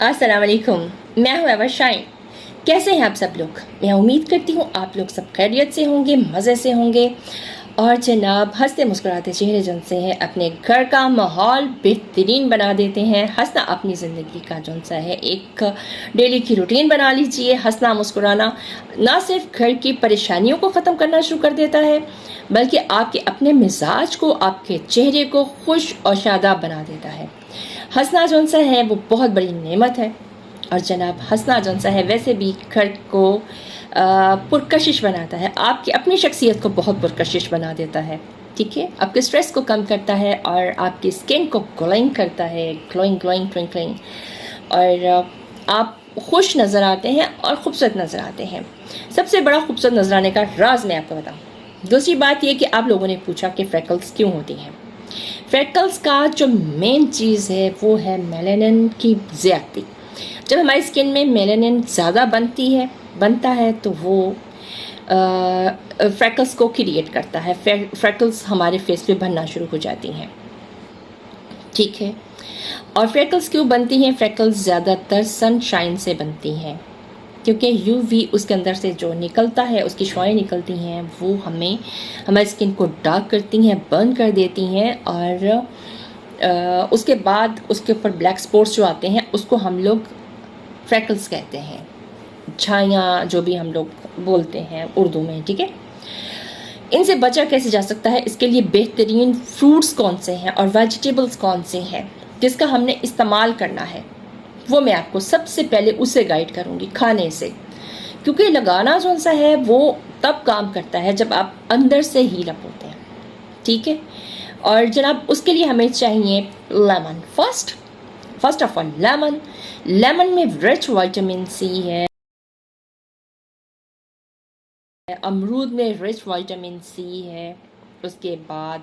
अस्सलाम वालेकुम। मैं हूँ एवर शाइन। कैसे हैं आप सब लोग? मैं उम्मीद करती हूँ आप लोग सब खैरियत से होंगे, मज़े से होंगे और जनाब हंसते मुस्कुराते चेहरे जन से हैं अपने घर का माहौल बेहतरीन बना देते हैं। हंसना अपनी ज़िंदगी का जौन सा है एक डेली की रूटीन बना लीजिए। हंसना मुस्कुराना ना सिर्फ घर की परेशानियों को ख़त्म करना शुरू कर देता है, बल्कि आपके अपने मिजाज को, आपके चेहरे को खुश और शादाब बना देता है। हंसना जौन सा है वो बहुत बड़ी नेमत है। और जनाब हंसना जौन सा है वैसे भी घर को पुरकशिश बनाता है, आपकी अपनी शख्सियत को बहुत पुरकशिश बना देता है। ठीक है, आपके स्ट्रेस को कम करता है और आपकी स्किन को ग्लोइंग करता है, ग्लोइंग ग्लोइंग ट्विंकलिंग। और आप खुश नज़र आते हैं और ख़ूबसूरत नज़र आते हैं। सबसे बड़ा खूबसूरत नज़र आने का राज मैं आपको बताऊँ। दूसरी बात ये कि आप लोगों ने पूछा कि फ्रैकल्स क्यों होती हैं। फ्रैकल्स का जो मेन चीज़ है वो है मेलानिन की ज़्यादती। जब हमारी स्किन में मेलानिन ज़्यादा बनता है तो वो फ्रैकल्स को क्रिएट करता है। फ्रैकल्स हमारे फेस पे बनना शुरू हो जाती हैं। ठीक है, और फ्रैकल्स क्यों बनती हैं? फ्रैकल्स ज़्यादातर सनशाइन से बनती हैं, क्योंकि यूवी उसके अंदर से जो निकलता है, उसकी शुआएं निकलती हैं, वो हमें हमारी स्किन को डार्क करती हैं, बर्न कर देती हैं। और उसके बाद उसके ऊपर ब्लैक स्पॉट्स जो आते हैं उसको हम लोग फ्रैकल्स कहते हैं, छाया जो भी हम लोग बोलते हैं उर्दू में। ठीक है, इनसे बचा कैसे जा सकता है? इसके लिए बेहतरीन फ्रूट्स कौन से हैं और वेजिटेबल्स कौन से हैं जिसका हमने इस्तेमाल करना है, वो मैं आपको सबसे पहले उससे गाइड करूँगी, खाने से। क्योंकि लगाना जो सा है वो तब काम करता है जब आप अंदर से हील अप होते हैं। ठीक है, और जनाब उसके लिए हमें चाहिए lemon. First of all lemon में रिच विटामिन सी है, अमरूद में रिच विटामिन सी है। उसके बाद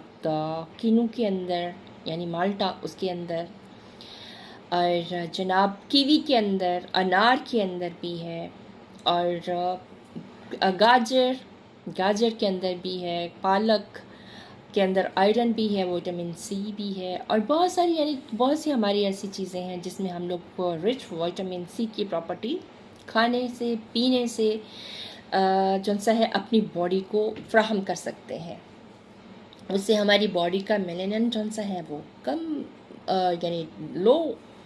किनू के अंदर यानी माल्टा उसके अंदर, और जनाब कीवी के अंदर, अनार के अंदर भी है, और गाजर के अंदर भी है, पालक के अंदर आयरन भी है, विटामिन सी भी है, और बहुत सारी यानी बहुत सी हमारी ऐसी चीज़ें हैं जिसमें हम लोग को रिच विटामिन सी की प्रॉपर्टी खाने से, पीने से जौन सा है अपनी बॉडी को फ्राहम कर सकते हैं। उससे हमारी बॉडी का मेलानिन जौन सा है वो कम यानी लो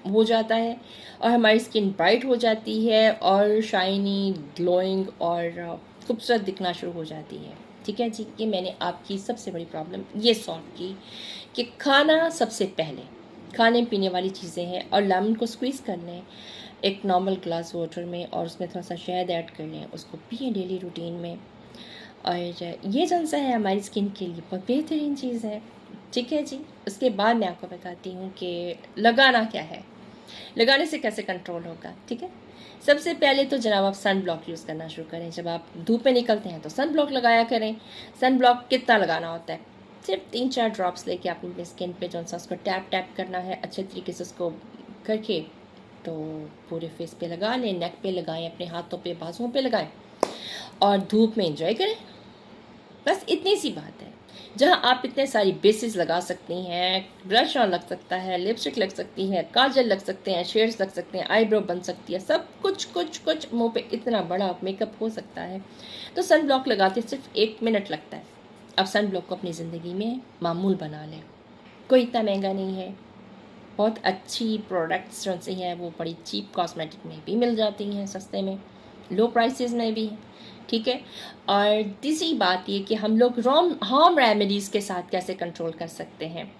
हो जाता है, और हमारी स्किन ब्राइट हो जाती है और शाइनी, ग्लोइंग और खूबसूरत दिखना शुरू हो जाती है। ठीक है जी, कि मैंने आपकी सबसे बड़ी प्रॉब्लम ये सॉल्व की कि खाना सबसे पहले, खाने पीने वाली चीज़ें हैं, और लेमन को स्क्वीज़ कर लें एक नॉर्मल ग्लास वाटर में, और उसमें थोड़ा सा शहद ऐड कर लें, उसको पिए डेली रूटीन में। और ये जौन सा है हमारी स्किन के लिए बहुत बेहतरीन चीज़ है। ठीक है जी, उसके बाद मैं आपको बताती हूँ कि लगाना क्या है, लगाने से कैसे कंट्रोल होगा। ठीक है, सबसे पहले तो जनाब आप सन ब्लॉक यूज़ करना शुरू करें। जब आप धूप में निकलते हैं तो सन ब्लॉक लगाया करें। सन ब्लॉक कितना लगाना होता है? सिर्फ 3-4 ड्रॉप्स लेके आपने अपनी स्किन पे जौन सा उसको टैप करना है अच्छे तरीके से, उसको करके तो पूरे फेस पे लगा लें, नेक पे लगाएं, अपने हाथों पे, बाजुओं पे लगाएं और धूप में एंजॉय करें। बस इतनी सी बात है। जहाँ आप इतने सारी बेसिस लगा सकती हैं, ब्लश ऑन लग सकता है, लिपस्टिक लग सकती है, काजल लग सकते हैं, शेड्स लग सकते हैं, आईब्रो बन सकती है, सब कुछ मुंह पे इतना बड़ा मेकअप हो सकता है। तो सन ब्लॉक लगाते सिर्फ 1 मिनट लगता है। अब सन ब्लॉक को अपनी ज़िंदगी में मामूल बना लें। कोई इतना महंगा नहीं है, बहुत अच्छी प्रोडक्ट्स जो से हैं वो बड़ी चीप कॉस्मेटिक में भी मिल जाती हैं, सस्ते में, लो प्राइसेस में भी। ठीक है, और तीसरी बात ये कि हम लोग होम रेमेडीज़ के साथ कैसे कंट्रोल कर सकते हैं।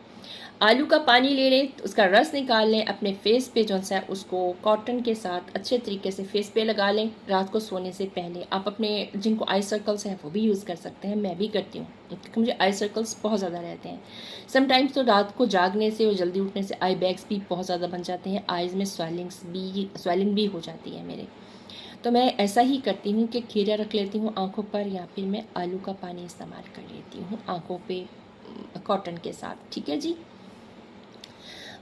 आलू का पानी ले लें, उसका रस निकाल लें, अपने फेस पे जो है उसको कॉटन के साथ अच्छे तरीके से फेस पे लगा लें रात को सोने से पहले। आप अपने जिनको आई सर्कल्स हैं वो भी यूज़ कर सकते हैं, मैं भी करती हूँ क्योंकि मुझे आई सर्कल्स बहुत ज़्यादा रहते हैं। समटाइम्स तो रात को जागने से और जल्दी उठने से आई बैग्स भी बहुत ज़्यादा बन जाते हैं, आइज़ में स्वेलिंग भी हो जाती है मेरे। तो मैं ऐसा ही करती हूँ कि खीरा रख लेती हूँ आँखों पर, या फिर मैं आलू का पानी इस्तेमाल कर लेती हूँ आँखों पे कॉटन के साथ। ठीक है जी,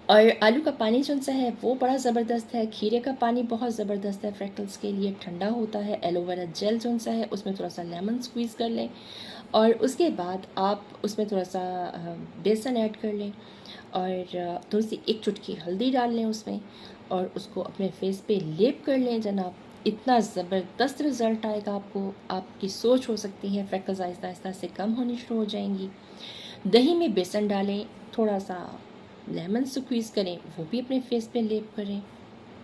और आलू का पानी जो सा है वो बड़ा ज़बरदस्त है, खीरे का पानी बहुत ज़बरदस्त है, फ्रैकल्स के लिए ठंडा होता है। एलोवेरा जेल जो सा है उसमें थोड़ा सा लेमन स्क्वीज़ कर लें, और उसके बाद आप उसमें थोड़ा सा बेसन ऐड कर लें, और थोड़ी सी 1 चुटकी हल्दी डाल लें उसमें, और उसको अपने फेस पे लेप कर लें जनाब, इतना ज़बरदस्त रिज़ल्ट आएगा आपको। आपकी सोच हो सकती है फ्रेकल्स आहिस्ता आहिस्ता से कम होनी शुरू हो जाएंगी। दही में बेसन डालें, थोड़ा सा लेमन स्क्वीज़ करें, वो भी अपने फेस पे लेप करें।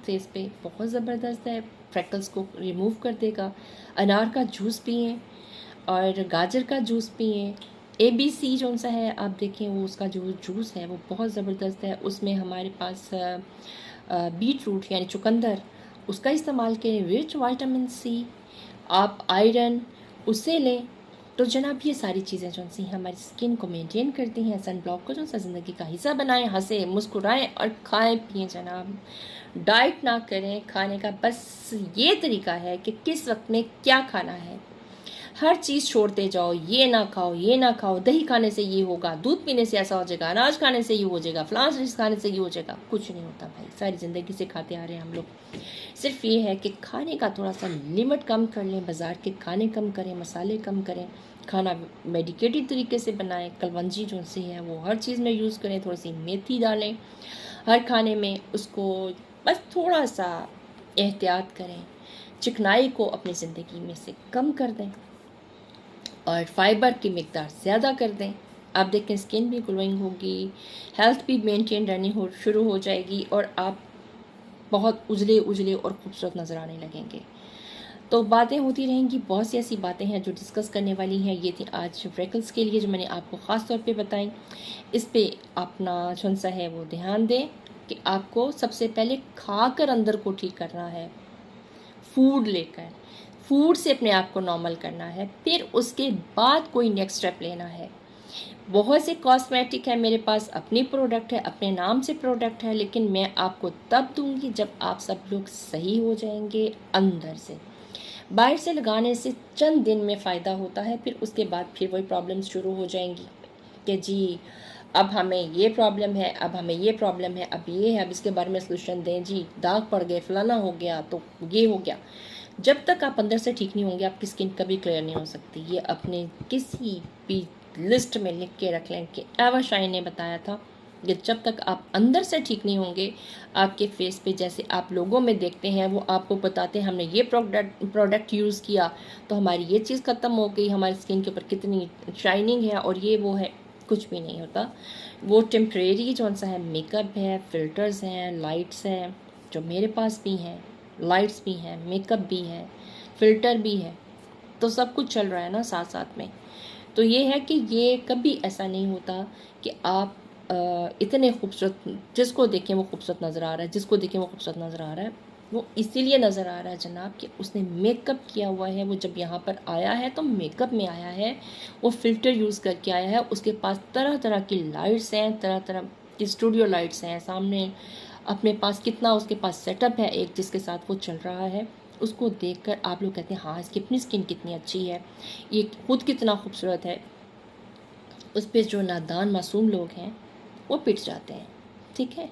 फेस पे बहुत ज़बरदस्त है, फ्रेकल्स को रिमूव कर देगा। अनार का जूस पिएं और गाजर का जूस पिएं। ABC जो सा है आप देखें, वो उसका जो जूस है वो बहुत ज़बरदस्त है। उसमें हमारे पास बीट रूट यानी चुकंदर, उसका इस्तेमाल करें, रिच विटामिन C, आप आयरन उससे लें। तो जनाब ये सारी चीज़ें जो सी हमारी स्किन को मेंटेन करती हैं, सन ब्लॉक को जो सा ज़िंदगी का हिस्सा बनाएं, हंसे मुस्कुराएं और खाएं पिएं जनाब। डाइट ना करें खाने का, बस ये तरीका है कि किस वक्त में क्या खाना है। हर चीज़ छोड़ते जाओ, ये ना खाओ, ये ना खाओ, दही खाने से ये होगा, दूध पीने से ऐसा हो जाएगा, अनाज खाने से ये हो जाएगा, फलां चीज़ खाने से ये हो जाएगा। कुछ नहीं होता भाई, सारी ज़िंदगी से खाते आ रहे हैं हम लोग। सिर्फ ये है कि खाने का थोड़ा सा लिमिट कम कर लें, बाज़ार के खाने कम करें, मसाले कम करें, खाना मेडिकेटेड तरीके से बनाएं। कलवंजी जो सी है वो हर चीज़ में यूज़ करें, थोड़ी सी मेथी डालें हर खाने में, उसको बस थोड़ा सा एहतियात करें। चिकनाई को अपनी ज़िंदगी में से कम कर दें और फाइबर की मिकदार ज़्यादा कर दें। आप देखें स्किन भी ग्लोइंग होगी, हेल्थ भी मेंटेन रहनी शुरू हो जाएगी और आप बहुत उजले उजले और खूबसूरत नज़र आने लगेंगे। तो बातें होती रहेंगी, बहुत सी ऐसी बातें हैं जो डिस्कस करने वाली हैं। ये थी आज फ्रेकल्स के लिए जो मैंने आपको ख़ास तौर पे बताई। इस पे अपना जो सा है वो ध्यान दें कि आपको सबसे पहले खाकर अंदर को ठीक करना है, फूड लेकर, फूड से अपने आप को नॉर्मल करना है, फिर उसके बाद कोई नेक्स्ट स्टेप लेना है। बहुत से कॉस्मेटिक है मेरे पास, अपनी प्रोडक्ट है, अपने नाम से प्रोडक्ट है, लेकिन मैं आपको तब दूंगी जब आप सब लोग सही हो जाएंगे अंदर से। बाहर से लगाने से चंद दिन में फ़ायदा होता है, फिर उसके बाद फिर वही प्रॉब्लम्स शुरू हो जाएंगी कि जी अब हमें ये प्रॉब्लम है, अब हमें ये प्रॉब्लम है, अब ये है, अब इसके बारे में सलूशन दें, जी दाग पड़ गए, फलाना हो गया, तो ये हो गया। जब तक आप अंदर से ठीक नहीं होंगे आपकी स्किन कभी क्लियर नहीं हो सकती। ये अपने किसी भी लिस्ट में लिख के रख लें कि एवर शाइन ने बताया था कि जब तक आप अंदर से ठीक नहीं होंगे, आपके फेस पे जैसे आप लोगों में देखते हैं, वो आपको बताते हैं हमने ये प्रोडक्ट यूज़ किया तो हमारी ये चीज़ ख़त्म हो गई, हमारी स्किन के ऊपर कितनी शाइनिंग है और ये वो है। कुछ भी नहीं होता, वो टेम्परेरी जो सा है मेकअप है, फ़िल्टर्स हैं, लाइट्स हैं, जो मेरे पास भी हैं, लाइट्स भी हैं, मेकअप भी है, फ़िल्टर भी है, तो सब कुछ चल रहा है ना साथ साथ में। तो ये है कि ये कभी ऐसा नहीं होता कि आप इतने खूबसूरत, जिसको देखें वो खूबसूरत नज़र आ रहा है, जिसको देखें वो खूबसूरत नज़र आ रहा है। वो इसीलिए नज़र आ रहा है जनाब कि उसने मेकअप किया हुआ है, वो जब यहाँ पर आया है तो मेकअप में आया है, वो फ़िल्टर यूज़ करके आया है, उसके पास तरह तरह की लाइट्स हैं, तरह तरह की स्टूडियो लाइट्स हैं सामने, अपने पास कितना उसके पास सेटअप है एक जिसके साथ वो चल रहा है। उसको देखकर आप लोग कहते हैं हाँ इसकी अपनी स्किन कितनी अच्छी है, ये खुद कितना खूबसूरत है। उस पर जो नादान मासूम लोग हैं वो पिट जाते हैं। ठीक है,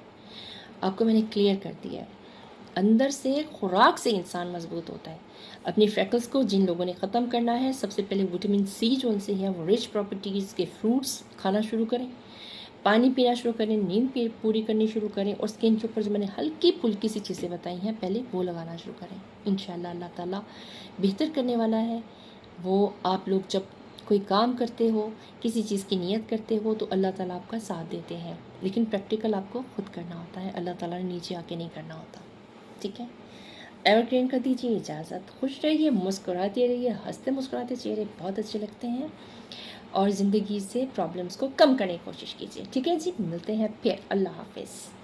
आपको मैंने क्लियर कर दिया है। अंदर से खुराक से इंसान मजबूत होता है। अपनी फ्रेकल्स को जिन लोगों ने ख़त्म करना है, सबसे पहले विटामिन C जो उनसे है वो रिच प्रॉपर्टीज़ के फ्रूट्स खाना शुरू करें, पानी पीना शुरू करें, नींद पूरी करनी शुरू करें और स्किन के ऊपर जो मैंने हल्की फुल्की सी चीज़ें बताई हैं पहले वो लगाना शुरू करें। इंशाल्लाह अल्लाह ताला बेहतर करने वाला है। वो आप लोग जब कोई काम करते हो, किसी चीज़ की नियत करते हो तो अल्लाह ताला आपका साथ देते हैं, लेकिन प्रैक्टिकल आपको खुद करना होता है, अल्लाह ताला ने नीचे आके नहीं करना होता। ठीक है, एवरग्रीन का दीजिए इजाज़त। खुश रहिए, मुस्कुराते रहिए, हंसते मुस्कुराते चेहरे बहुत अच्छे लगते हैं और ज़िंदगी से प्रॉब्लम्स को कम करने की कोशिश कीजिए। ठीक है जी, मिलते हैं फिर। अल्लाह हाफिज़।